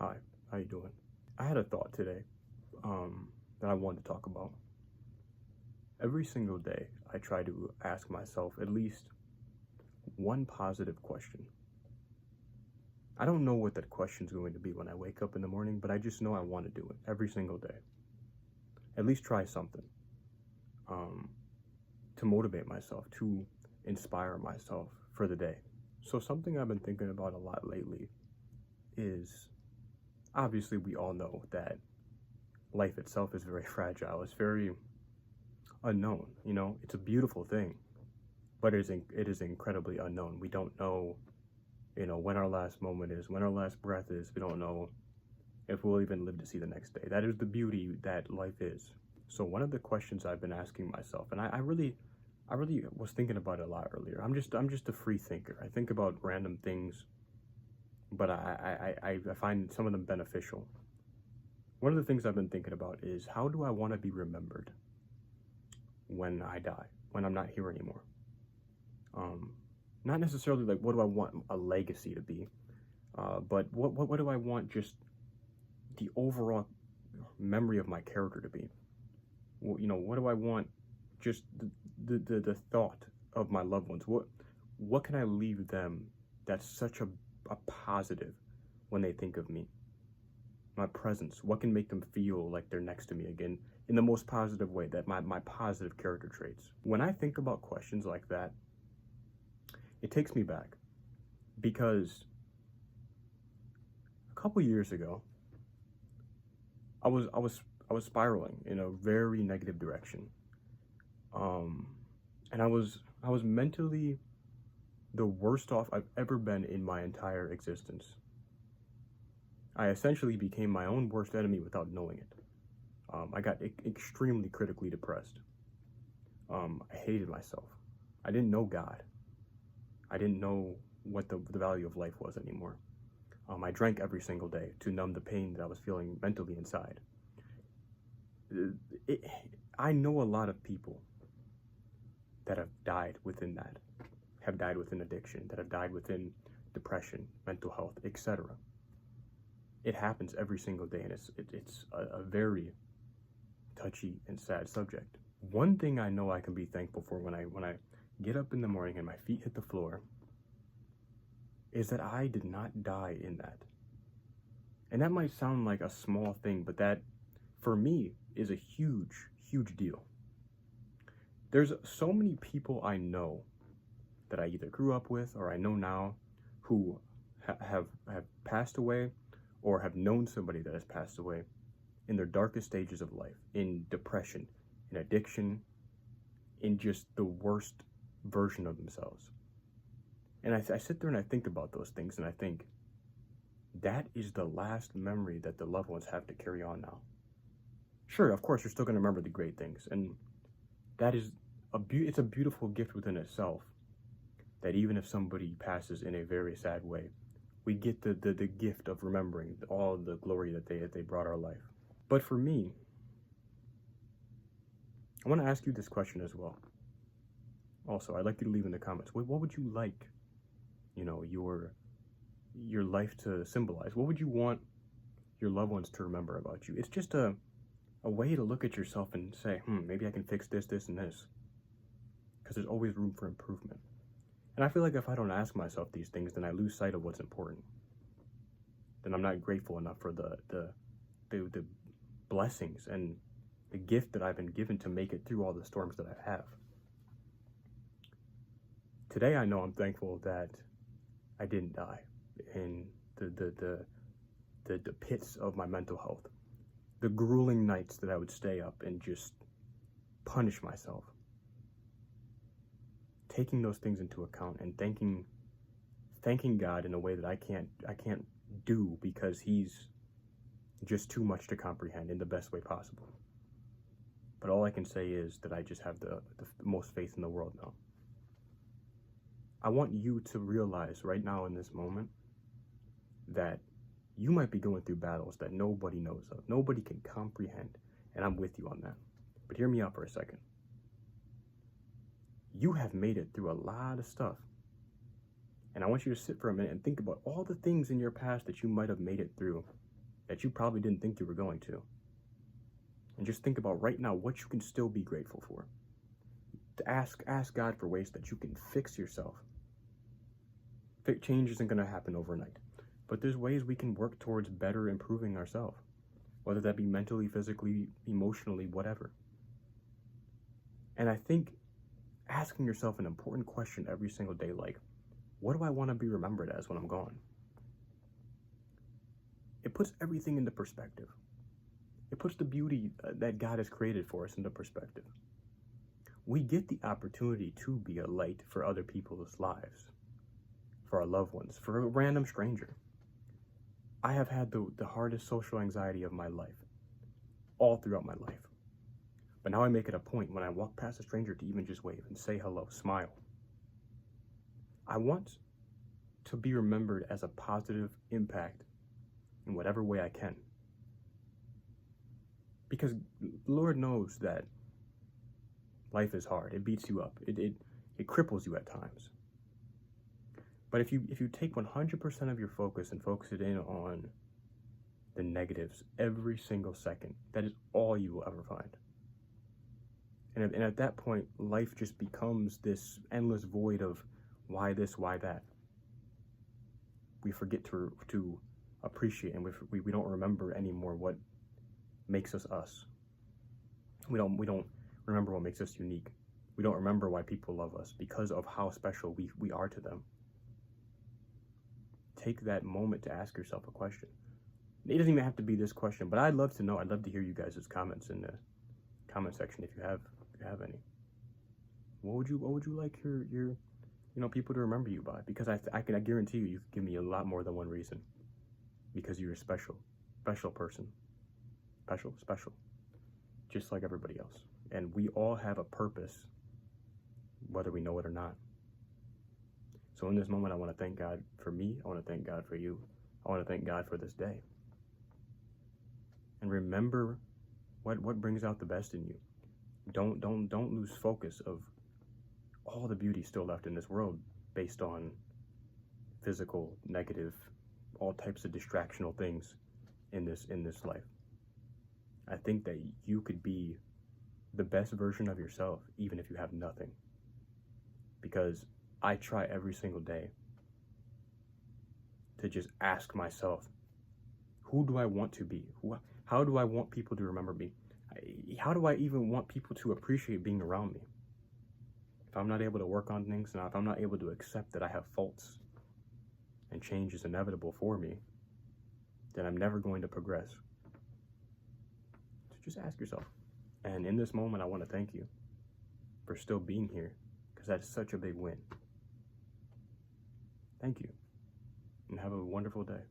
Hi, how you doing? I had a thought today that I wanted to talk about. Every single day, I try to ask myself at least one positive question. I don't know what that question's going to be when I wake up in the morning, but I just know I want to do it every single day. At least try something um, to motivate myself, to inspire myself for the day. So, something I've been thinking about a lot lately is obviously we all know that life itself is very fragile. It's very unknown. It's a beautiful thing, but it is incredibly unknown. We don't know, when our last moment is, when our last breath is. We don't know if we'll even live to see the next day. That is the beauty that life is. So one of the questions I've been asking myself, and I really was thinking about it a lot earlier. I'm just a free thinker. I think about random things, but I find some of them beneficial. One of the things I've been thinking about is, how do I want to be remembered when I die, when I'm not here anymore? Um, Not necessarily like what do I want a legacy to be, but what do I want just the overall memory of my character to be? What do I want just the thought of my loved ones? What can I leave them that's such a positive when they think of me? My presence, what can make them feel like they're next to me again in the most positive way, that my positive character traits. When I think about questions like that, it takes me back because a couple years ago, I was spiraling in a very negative direction. Um, and I was mentally the worst off I've ever been in my entire existence. I essentially became my own worst enemy without knowing it. I got extremely critically depressed. I hated myself. I didn't know God. I didn't know what the value of life was anymore. I drank every single day to numb the pain that I was feeling mentally inside. It, I know a lot of people that have died within that, have died within addiction, that have died within depression, mental health, etc. It happens every single day, and it's a very touchy and sad subject. One thing I know I can be thankful for when I get up in the morning and my feet hit the floor is that I did not die in that. And that might sound like a small thing, but that, for me, is a huge, huge deal. There's so many people I know that I either grew up with or I know now who have passed away or have known somebody that has passed away in their darkest stages of life, in depression, in addiction, in just the worst version of themselves. And I sit there and I think about those things, and I think that is the last memory that the loved ones have to carry on now. Sure, of course, you're still going to remember the great things, and that is it's a beautiful gift within itself, that even if somebody passes in a very sad way, we get the gift of remembering all the glory that they brought our life. But for me, I want to ask you this question as well. Also, I'd like you to leave in the comments, what would you like, your life to symbolize? What would you want your loved ones to remember about you? It's just a way to look at yourself and say, maybe I can fix this, this, and this. Because there's always room for improvement. And I feel like if I don't ask myself these things, then I lose sight of what's important. Then I'm not grateful enough for the blessings and the gift that I've been given to make it through all the storms that I have. Today, I know I'm thankful that I didn't die in the pits of my mental health, the grueling nights that I would stay up and just punish myself. Taking those things into account and thanking God in a way that I can't do, because He's just too much to comprehend in the best way possible. But all I can say is that I just have the most faith in the world now. I want you to realize right now in this moment that you might be going through battles that nobody knows of, nobody can comprehend, and I'm with you on that. But hear me out for a second. You have made it through a lot of stuff. And I want you to sit for a minute and think about all the things in your past that you might have made it through that you probably didn't think you were going to. And just think about right now what you can still be grateful for. To ask God for ways that you can fix yourself. Change isn't going to happen overnight, but there's ways we can work towards better improving ourselves, whether that be mentally, physically, emotionally, whatever. And I think asking yourself an important question every single day, like, what do I want to be remembered as when I'm gone? It puts everything into perspective. It puts the beauty that God has created for us into perspective. We get the opportunity to be a light for other people's lives, for our loved ones, for a random stranger. I have had the hardest social anxiety of my life, all throughout my life. But now I make it a point when I walk past a stranger to even just wave and say hello, smile. I want to be remembered as a positive impact in whatever way I can. Because Lord knows that life is hard. It beats you up. It cripples you at times. But if you take 100% of your focus and focus it in on the negatives every single second, that is all you will ever find. And at that point, life just becomes this endless void of why this, why that. We forget to appreciate, and we don't remember anymore what makes us us. We don't remember what makes us unique. We don't remember why people love us because of how special we are to them. Take that moment to ask yourself a question. It doesn't even have to be this question, but I'd love to know. I'd love to hear you guys' comments in the comment section if you have any. What would you like your people to remember you by? Because I guarantee you could give me a lot more than one reason. Because you're a special person. Special. Just like everybody else. And we all have a purpose, whether we know it or not. So in this moment, I want to thank God for me. I want to thank God for you. I want to thank God for this day. And remember what brings out the best in you. Don't lose focus of all the beauty still left in this world based on physical, negative, all types of distractional things in this life. I think that you could be the best version of yourself even if you have nothing. Because I try every single day to just ask myself, who do I want to be? How do I want people to remember me? How do I even want people to appreciate being around me? If I'm not able to work on things, and if I'm not able to accept that I have faults and change is inevitable for me, then I'm never going to progress. So just ask yourself. And in this moment, I want to thank you for still being here, because that is such a big win. Thank you, and have a wonderful day.